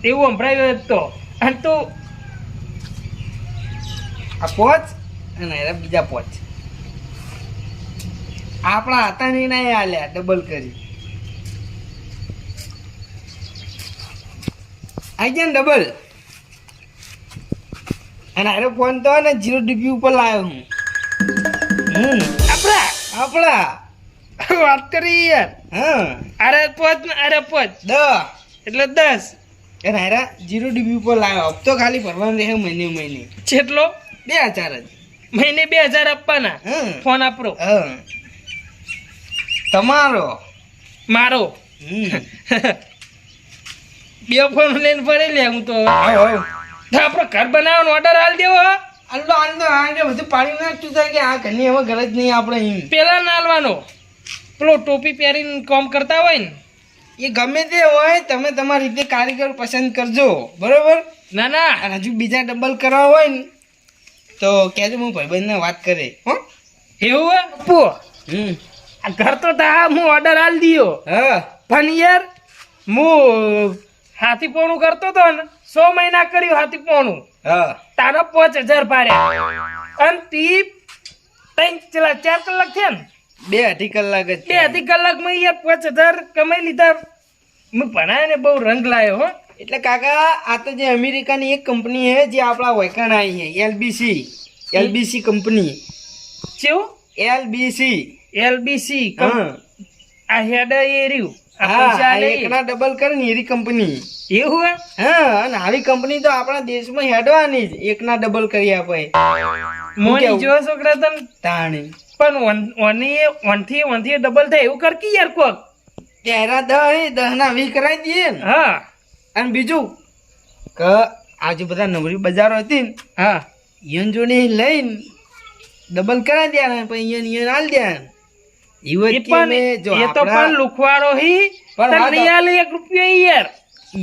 એવું સંભળાયું તો અને તું આ પોચ અને એના બીજા પોચ આપણા હતા નહીં ના આલ્યા ડબલ કરી આઈ ગયા ને ડબલ અને અરે ફોન તો ને 0 DP ઉપર લાવ્યો હું આપણા વાત કરી યાર. હા અરે પોચ ને અરે પોચ 10 એટલે 10 અને અરે 0 DP ઉપર લાવ્યો હપ્તો ખાલી ભરવાનો રહે મહિને કેટલો 2000 જ મહિને 2000 આપવાના. હા ફોન આપરો હા તમારો મારો બે ફોન લઈને ફરી લે હું તો આપણો ઘર બનાવવાનો ઓર્ડર આલ દેવો. આંડો બધું પાણી નાખતું થાય કે આ ઘરની હવે ઘર જ નહીં આપણે એમ પેલા ના આલવાનો પેલો ટોપી પહેરીને કામ કરતા હોય ને એ ગમે તે હોય તમે તમારી રીતે કારીગર પસંદ કરજો બરોબર. ના ના અને હજુ બીજા ડબલ કરવા હોય ને તો કહેજો હું ભાઈબંધને વાત કરે હો. એવું હે પપ્પુ આ ઘર તો તા હું ઓર્ડર આલ દિયો હા પણ યાર હું હાથી પોણું કરતો તો ને 100 મહિના કર્યું હાથી પોણું હા તારા 5000 પાડ્યા અને તી 4 કલાક થયા ને 2-2.5 કલાક જ 2 કલાકમાં યાર 5000 કમાઈ લીધા. હું ભણાય ને બહુ રંગ લાયો હો. એટલે કાકા આ તો જે અમેરિકાની એક કંપની છે જે આપણા વૈકણ આવી છે LBC કંપની કેવું LBC હા આ હેડ એ રહ્યું આ હા પૈસા લે એકના ડબલ કરે ને એરી કંપની એવું હે. હા અને આવી કંપની તો આપણા દેશમાં હેડવાની જ એકના ડબલ કરી આપે મોની જો છોકરા તને તાણી પણ ઓનથી ડબલ થાય એવું કર કે યાર કોક. તેરા 10 ના 20 કરાવી દઈએ ને. હા અને બીજું કે આજે બધા નવરી બજારો હતી ને હા ઈયન જોડે લઈને ડબલ કરાવી દેવાના પછી ઈયન હાલ દેવાના એ પણ લુખવાડો હી પણ તને નહીં આલે 1 રૂપિયો યાર.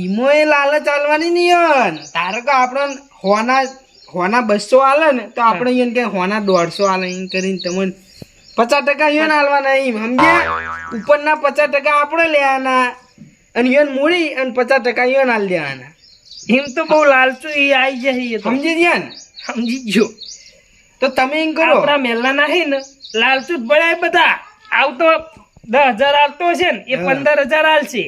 ઈમો એ લાલચ આલવાની નહીં તારે કે આપણે હોના 200 આલે ને તો આપણે ઈયન કે હોના 150 આલે એમ કરીને તમને 50% ઈયન આલવાના એમ સમજ્યા. ઉપરના 50% આપણે લેવાના અને ઈયન મૂડી અને 50% ઈયન આલ દેવાના. એમ તો બહુ લાલચુ ઈ આઈ જાય એ તો. સમજી ગયા ને સમજી ગયો. તો તમે એમ કરો આપણા મેલા નાહી ને લાલચુ જ ભળાય બધા. આવતો 10000 આવતો છે ને એ 15000 આલશે.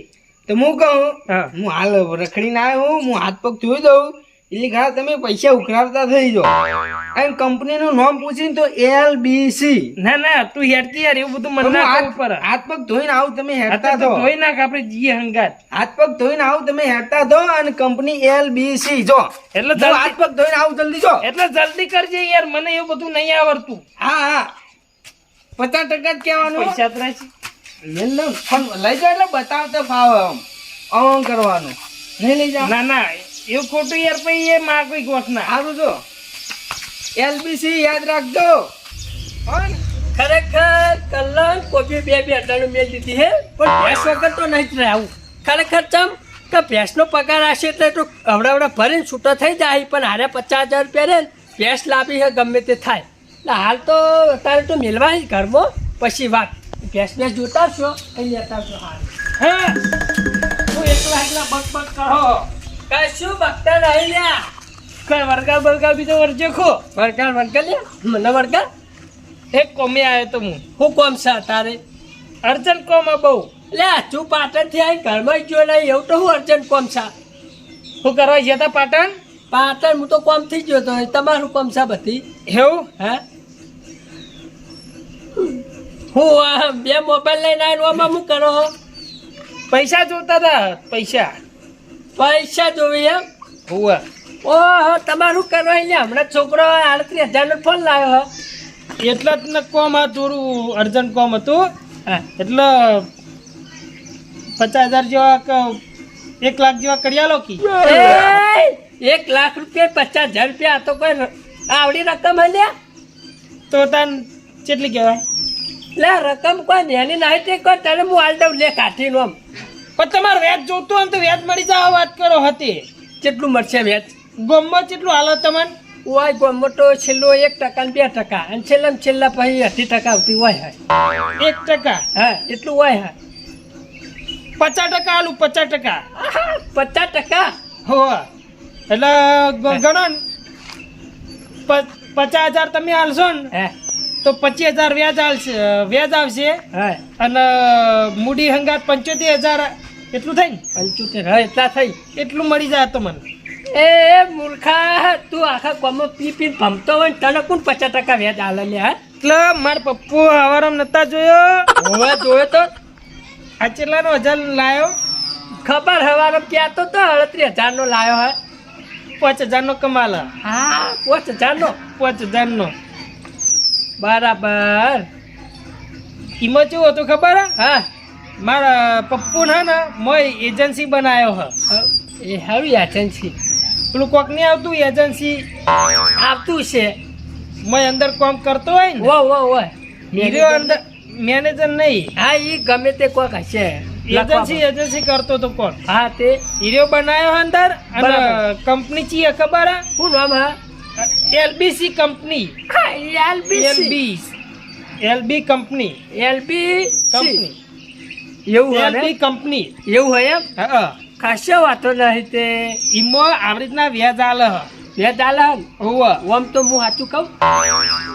તો હું કહું હા. હું હાલ રખડીને આવ્યો હું હાથ પગ ધોઈ દઉં એટલે ઘણા તમે પૈસા ઉઘરાવતા થઈ જાઓ. એમ કંપનીનું નામ પૂછીને તો LBC. ના ના તું હેડતી યાર એવું બધું મને ના કરવું પડે. હાથ પગ ધોઈને આવું તમે હેડતા તો થો ધોઈ નાખ આપણે જીએ હંગાત. હાથ પગ ધોઈને આવું તમે હેડતા થો અને કંપની LBC જો એટલે જો હાથ પગ ધોઈને આવું જલ્દી જો. એટલે જલ્દી કરજે યાર મને એવું બધું નહીં આવડતું. હા 50% જ કહેવાનું. પૈસા ત્રાસી લઈ જાઓ એટલે બતાવતા ફાવે આમ કરવાનું નહીં લઈ જાઓ. ના ના એવું ખોટું યાર પછી એ માં કોઈ ગોઠ ના. સારું જો LBC યાદ રાખજો. ખરેખર કલ્યાણ કોપી બે અડાણું મેળ દીધી હે પણ ભેંસ વગર તો નહીં જ રહે આવું. ખરેખર ચમ કે ભેંસનો પગાર હશે એટલે તો અવડા ભરીને છૂટો થઈ જાય પણ હારે 50,000 રૂપિયા રહે ને ભેંસ લાવી છે ગમે તે થાય. એટલે હાલ તો અત્યારે તો મેળવા ઘરમાં પછી વાત ભેંસ જોતા છો અહીં લેતા છો હાલ. હા તું એકલા બક કરો કશું બગતા નહીં લ્યા. કઈ વરગાર બીજો વરજે ખો. વળગાર લ્યા મને વળગાર એક કોમે આવ્યો તો હું. હું કોમ છે તારે અર્જન્ટ કોમ બહુ. લે તું પાટણથી આવી ઘરમાં જ જો નહીં એવું તો હું અર્જન્ટ કોમ છે. શું કરવા ગયા તા પાટણ? પાટણ હું તો કોમ થઈ ગયો તો તમારું કોમ છે બધી. એવું હે હું બે મોબાઈલ લઈને આવ્યો હું કરો પૈસા જોતા હતા પૈસા જોવી એમ. હોવે ઓહો તમારું કરવા લે હમણાં છોકરો 38,000 નો ફોન લાવ્યો એટલે જ ને કોમ આ થોડું અર્જન્ટ કોમ હતું એટલે 50,000 જેવા 1 લાખ જેવા કર્યા લો કી. 1 લાખ રૂપિયા 50,000 રૂપિયા આ તો કોઈ આવડી રકમ હે તો તને કેટલી કહેવાય? લે રકમ કોઈ નેની નહીં તે કોઈ તને હું હાલ દઉં લે કાઢીને આમ. પણ તમારે વ્યાજ જોતું હોય ને તો વ્યાજ મળી જાય વાત કરો હતી. કેટલું મળશે વ્યાજ? ગમમાં કેટલું હાલો તમને? ઓય ગમમાં તો છેલ્લો 1% ને 2% અને છેલ્લા પછી 80% આવતી હોય 1%? હા એટલું હોય 50% આલું 50%. 50%? હોવા એટલે ગણો ને 50,000 તમે હાલશો ને હે તો 25,000 વ્યાજ આવશે હા અને મૂડી હંગાત 75,000 એટલું થાય ને 75 હા એટલા થઈ એટલું મળી જાય તો મને એ મૂર્ખા તું આખા કોમો પી પી ભમતો હોય ને તને કોણ 50% વ્યાજ આલે લે હા એટલે મારા પપ્પુ હવારમ નતા જોયો હવે જોયો તો આ ચેટલાનો 1,000 લાયો ખબર હવારે ક્યાં તો 38,000 નો લાયો હે 5,000 નો કમાલ હા 5,000 નો 5,000 નો બરાબર એમાં કેવું હતું ખબર હે? હા મારા પપ્પુ ને મોય એજન્સી બનાવ્યો હ એ હાવી એજન્સી પેલું કોક નહીં આવતું એજન્સી આવતું છે મોય અંદર કામ કરતો હોય ને વો હીરો અંદર મેનેજર નહીં હા ઈ ગમે તે કોક હશે એજન્સી કરતો તો કોણ હા તે હીરો બનાવ્યો અંદર અને બરાબર. કંપની ચી હે ખબર હે? શું નામ હા LBC company LB LB company company એવું હોય એલબી ને? કંપની એવું હોય એમ હા ખાસો વાતો નહીં તે ઈમાં આવી રીતના વ્યાજ આલે હ બે ચાલે હોવા ઓમ તો હું સાચું કહું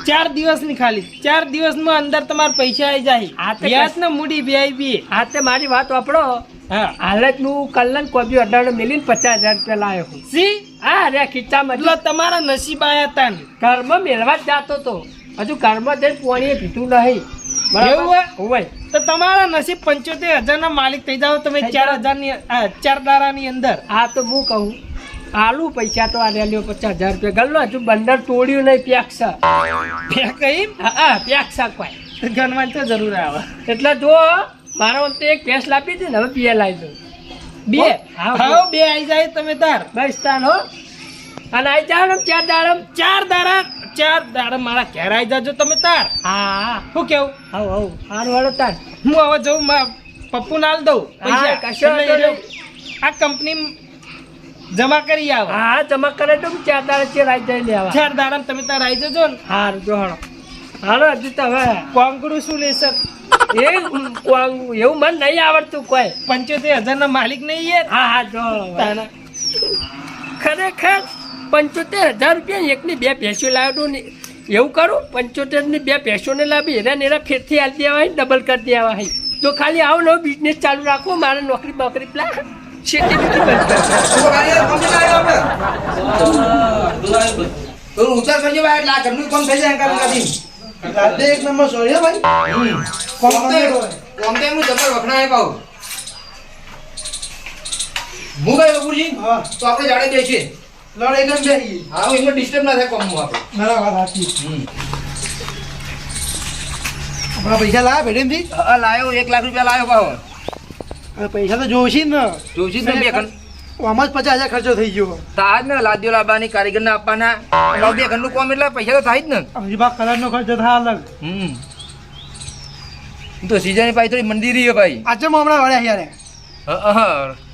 4 દિવસની ખાલી 4 દિવસમાં અંદર તમારા પૈસા આવી જાય હા તે વ્યાજ ને મૂડી બે હા તે મારી વાત વાપરો હા હાલ જ હું કલ્યાણ કોબી અઢાર મેલીને 50,000 રૂપિયા લાવ્યો છું સી હા રે ખીચામાં એટલે તમારા નસીબ આયા તા ને ઘરમાં મેળવા જ જાતો તો હજુ ઘરમાં જઈને પાણીએ પીધું નહીં એવું હે? હોય તો તમારા નસીબ 75,000 ના માલિક થઈ જાવ તમે થઈ જાઓ. 4,000 ની 4 દારાની અંદર હા તો હું કહું આલુ પૈસા તો આ રેલ્યો 50,000 રૂપિયા ગલ્લો હજુ બંદર તોડ્યું નહીં પ્યાક્ષા બે કઈ હા પ્યાક્ષા કોઈ ગણવાની તો જરૂર આવે એટલે જો મારો આમ તો એક ભેંસ લાવી હતી ને હવે બે લાવી દઉં બે હા, હા બે આવી જાય તમે તાર બસ તાન હો અને આવી જાવ ને 4 દાડમ 4 દાડા મારા ઘેર આવી જાજો તમે તાર હા શું કેવું હવ હારું હાલો તાન હું હવે જઉં પપ્પુ નાલ દઉં હા, કશો એટલે વાંધો એ આ કંપની જમા કરી આવે હા જમા કરે તો 4 દાડા ચેર આવી જાય લેવા 4 દાડા તમે તાર આવી જજો ને હારું જો હાલો હાલો હજુ તો હવે કોંગડું શું લેશે એવું મને નહીં આવડતું કોઈ 75,000 ના માલિક નહીં યાર હા જો તાના. ખરેખર 75,000 રૂપિયા એકની 2 ભેંસો લાવ્યો ને એવું કરું 75 ની 2 ભેંસોને લાવી એરા ફેરથી આલી દેવાય ડબલ કરી દેવાય તો ખાલી આવો નવો બિઝનેસ ચાલુ રાખો મારે નોકરી બોકરી પેલા શેતી બીતી બંધ ઊંચા કરજો ભાઈ એટલે આ ઘરનું કામ થઈ જાય કાઢી એક નંબર સોરી ભાઈ કોમ તો હું જબર વખણાય પાઉં હું ગયો કપૂરજી હા તો આપણે જાડે બેસીએ લડ એકદમ બેહી હા હું એમાં ડિસ્ટર્બ ના થાય કોમમાં આપણે મારા વાત સાચી આપણા પૈસા લાવ્યા ભેડેમથી હા લાયો 1 લાખ રૂપિયા લાયો પાહો હવે પૈસા તો જોશી ને જોશી જ ને બે ઘર આમાં જ 50,000 ખર્ચો થઈ ગયો તાજ ને લાદ્યો લાવવાની કારીગરને આપવાના અને બે ઘરનું કામ એટલે પૈસા તો થાય જ ને હજી બા કલરનો ખર્ચો થાય અલગ તો સીઝન પાઈ થોડી મંદિરી હે ભાઈ આજે હમણાં વળ્યા યારે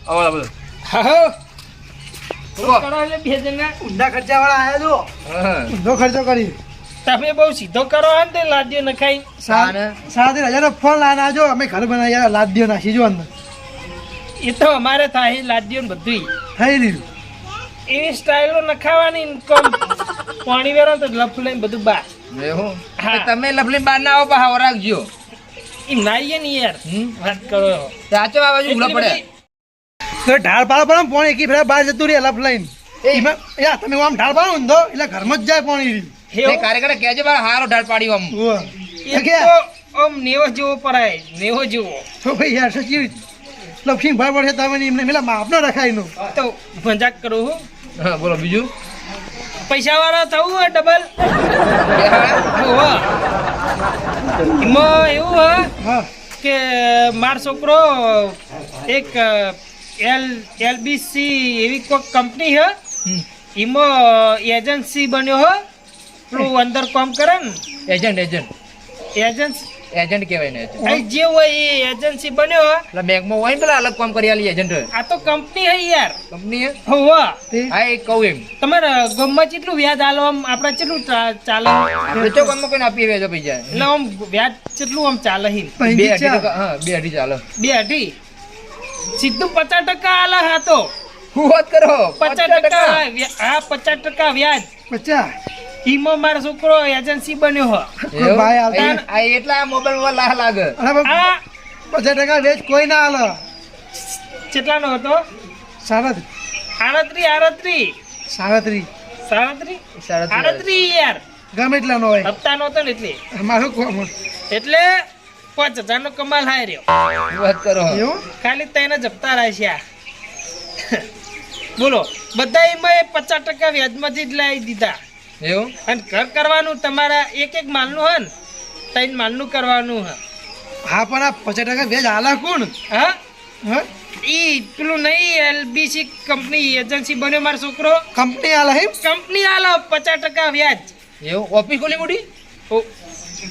અવાજ બધું હા કરો એટલે બે જણા ઊંધા ખર્ચા વાળા આવ્યા જો ઊંધો ખર્ચો કરી તમે બહુ સીધો કરો હે ને તે લાડ્યો નખાઈ 7,000 નો ફોન લાના જો અમે ઘર બનાવ્યા લાદ દો નાખી જો અંદર એ તો અમારે થાય લાડ્યો ને બધું થઈ રહ્યું એવી સ્ટાઈલો નખાવાની ને કમ પાણી વેરો તો લફ લઈને બધું બા એવું હા. તમે લફલી બાર ના આવો પાહા રાખજો એમ નાઈએ ને યાર વાત કરો સાચો આ બાજુ ભૂલા પડે તો ઢાળ પાડો પણ પોણી એકી ફેરા બહાર જતું રહે લફ લઈને એમાં યા તમે આમ ઢાળ પાડો ઊંધો એટલે ઘરમાં જ જાય પોણી તે કાર્યકર કહેજો બા હારો ઢાળ પાડ્યો આમ તો આમ નેવો જેવો પરાય નેવો જેવો તો ભાઈ યાર સચી લફિંગ ભાઈ પડશે તમે એમને પેલા માપનો રખાય નો તો મજાક કરું હું હા બોલો બીજું પૈસા વાળા થવું હોય ડબલ બે હા? એમાં એવું હોય હા કે મારો છોકરો એક એલબીસી એવી કોઈ કંપની હે એમાં એજન્સી બન્યો હો પેલું અંદર કામ કરે ને એજન્ટ કહેવાય ને agent. અહીં જે હોય એ એજન્સી બન્યો હે એટલે બેંકમાં હોય ને પેલા અલગ કામ કરી આલી એજન્ટ આ તો કંપની હે યાર કંપની હોવા હા એ કહું એમ તમારે ગામમાં કેટલું વ્યાજ આલો આમ આપણે કેટલું ચાલે આપણે ચો કામમાં કોઈને આપીએ વેચો પૈસા એટલે આમ વ્યાજ કેટલું આમ ચાલે હી 2.5% હા 2.5 ચાલો 2.5 સીધું 50% આલે હા તો હું વાત કરો 50% હા 50% વ્યાજ. બચ્ચા ઈમો મારો છોકરો એજન્સી બન્યો હો. એવું? ભાઈ આવતા આ એટલા મોબાઈલ માં લાગે અરે બાપ, આ 50% વેચ કોઈ ના હાલે કેટલાનો હતો? 37 37 યાર. ગમે એટલાનો હોય હપ્તાનો હતો ને એટલે મારું કોમ એટલે 5000 નો કમાલ હાય રહ્યો. હું વાત કરો એવું ખાલી તઈને જ હપ્તા રાખ્યા. બોલો બધા એમાં 50% વ્યાજમાંથી જ લાવી દીધા. એવું અને ઘર કરવાનું તમારા એક માલનું હે ને 3 માલનું કરવાનું હે. હા પણ આ 50% વેચ હાલે કોણ હા હા ઈ પેલું નહીં એલબીસી કંપની એજન્સી બન્યો મારો છોકરો. કંપની હાલે હે કંપની આલો 50% વ્યાજ. એવું ઓફિસ ખોલી મોટી ઓ,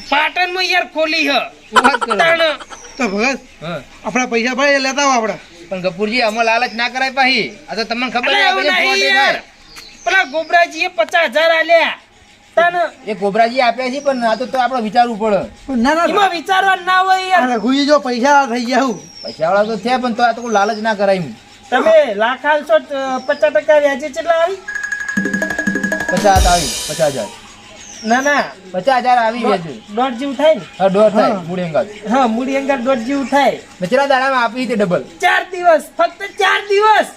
પાટણમાં યાર ખોલી હ. હું વાત કરો તાણ તો ભગત હા આપણા પૈસા ભાઈ લેતા આવો આપડા પણ ગફુરજી આમાં લાલચ ના કરાય પાહી આ તો તમને ખબર અલા, એવું છે નહીં ફ્રોડ યાર. થાય. પેલા ગોબરાજીએ 50000 આલ્યા. તાણ એ કોબરાજી આપ્યા છે પણ આ તો આપણો વિચારવું પડે ના ના એમાં વિચારવા ના હોય યાર. રઘુજી જો પૈસા થઈ ગયા હું પૈસા વાળા તો છે પણ તો આ તો કોઈ લાલચ ના કરાય એમ. તમે લાખ આલશો 50% વ્યાજે કેટલા આવી? 50 આવી 50,000 ના ના 50,000 આવી ગયા છે દોઢ જેવું થાય ને. હા દોઢ થાય હા. મૂડી અંગાત હા મૂડી અંગર દોઢ જેવું થાય. મેં કેટલા દાડામાં આપી તે ડબલ 4 દિવસ ફક્ત 4 દિવસ.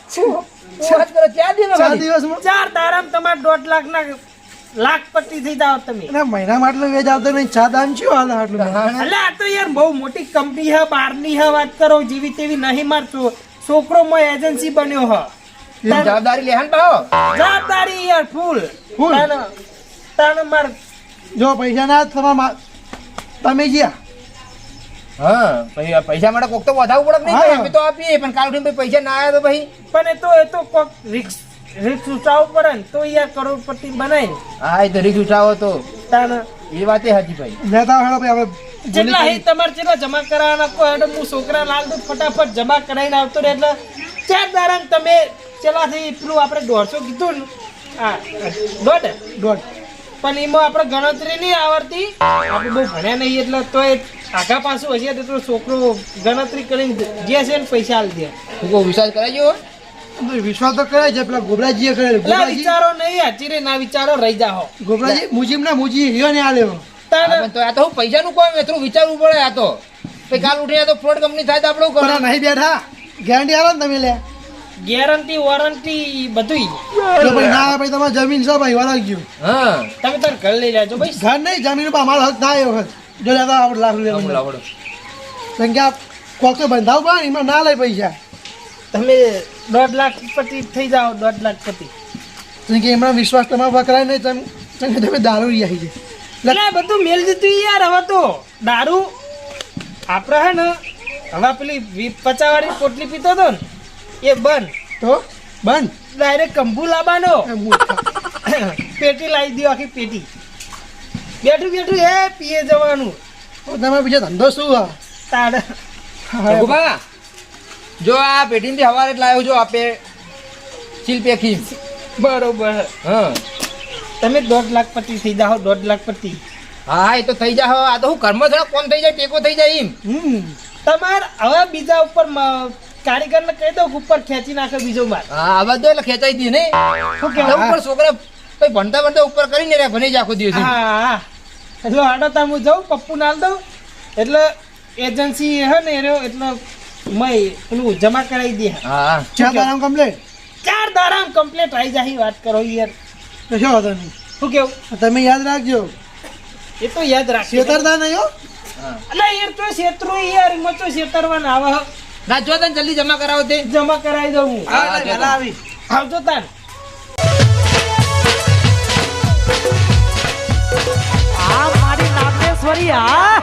વાત કરો 4 દિવસ 4 દિવસમાં 4 દારામ તમારે 1.5 લાખના લાખપતિ થઈ જાવ તમે. અને મહિનામાં આટલું વેચ આવતો નહીં ચા દામ શું હાલે આટલું અલે આ તો યાર બહુ મોટી કંપની હે બહારની હે વાત કરો જેવી તેવી નહીં મારતો છોકરો મો એજન્સી બન્યો હ. જવાબદારી લેહાન પાહો જવાબદારી યાર ફૂલ. ફૂલ. તાણ માર જો પૈસા ના તમે ગયા હા પૈસા માટે કોક તો વધાવવું પડે કે નહીં હા. ભાઈ? અમે તો આપીએ પણ કાલ ઉઠીને પૈસા ના આવ્યા તો ભાઈ પણ એ તો કોક રિક્સ ઉઠાવવું પડે ને તો યાર કરોડપતિ બનાય ને. હા એ તો રીત ઉઠાવો તો તાણ એ વાતે સાચી ભાઈ લેતા હોય ભાઈ આપણે જેટલા હે તમારે જેટલા જમા કરાવવાના કોઈ હેડો હું છોકરા લાલ દૂધ ફટાફટ જમા કરાવીને આવતો રહે એટલે 4 દારામ તમે ચેલાથી પેલું આપણે 150 કીધું ને હા દોઢ પણ એમાં આપણે ગણતરી નહીં આવડતી આપણે બહુ ભણ્યા નહીં એટલે તોય આગા પાછું હશે તો છોકરો ગણતરી કરીને જે છે ને પૈસા આલી દે. તું કોઈ વિશ્વાસ કરાજો વિશ્વાસ તો કરાય છે પેલા ગોબરાજીએ કરેલું એટલે ગોબરાજી વિચારો નહીં હચીરે ના વિચારો રહી જાઓ. ગોબરાજી મુજીબ ના મુજી હિયો ને આ લેવો તાણ પણ તો આ તો હું પૈસાનું કોઈ થોડું વિચારવું પડે આ તો પછી કાલ ઉઠીને તો ફ્રોડ કંપની થાય તો આપણે શું પણ આ કરવાનું? નહીં બેઠા ગેરંટી આલો ને તમે લે ગેરંટી વોરંટી બધુંય તો ભાઈ ના આવે ભાઈ તમારે જમીન છે ભાઈ વાળા ગયું હા તમે તાર ઘર લઈ લેજો ભાઈ. ઘર નહીં જમીન ઉપર અમારો હક થાય એવો હક. જો લેતા આપણે લાખ લાવડો, રૂપિયા લાવડો. કેમ કે આ કોક તો બંધાવ પડે ને, એમાં ના લે પૈસા તમે 1.5 લાખ પતિ થઈ જાઓ 1.5 લાખ પતિ. કેમ કે એમના વિશ્વાસ તમારા પર કરાય નહીં કેમ કે તમે દારૂ લઈ આવી છે એટલે આ બધું મેલ દીધું યાર હવે તો દારૂ આપણે હે ને હવે પેલી 50 વાળી પોટલી પીતો હતો ને એ બંધ તો બંધ ડાયરેક્ટ કંભુ લાવવાનો એ મૂર્ખા. પેટી લાવી દો આખી પેટી બેઠું એ પીએ જવાનું તો તમે બીજો ધંધો શું હા તાડ રઘુબા, જો આ પેટીથી હવારે જ લાવ્યો જો આપે સીલ પેકી બરોબર. હા તમે 1.5 લાખ પતિ થઈ જાઓ 1.5 લાખ પતિ. હા એ તો થઈ જાય આ તો હું ઘરમાં થોડા કોણ થઈ જાય ટેકો થઈ જાય એમ તમારે હવે બીજા ઉપર કારીગરને કહી દો કે ઉપર ખેંચી નાખે બીજો માલ. હા આ બધું એટલે ખેંચાઈ દી ને શું કહેવાય? ઉપર છોકરા કઈ ભણતા ઉપર કરીને રહ્યા ભણી જાય આખો દિવસ એમ. હા એટલે હાડો તા હું જાઉં પપ્પુ નાલ દઉં એટલે એજન્સી હે ને એનો એટલે મય પેલું જમા કરાવી દે. હા ચા દારામ કમ્પ્લેટ 4 દારામ કમ્પ્લીટ આવી જાય વાત કરો યાર. તો શું હતો નહીં શું કેવું? તમે યાદ રાખજો એ તો યાદ રાખજો. છેતરતા નહીં હો હા અલા યાર તો છેતરું યાર એમાં તો છેતરવાના આવે હે. ના જો તને જલ્દી જમા કરાવો તે જમા કરાવી દઉં હું. હા, હા, વહેલા આવી આવજો તાન. આ મારી નાગેશ્વરી આ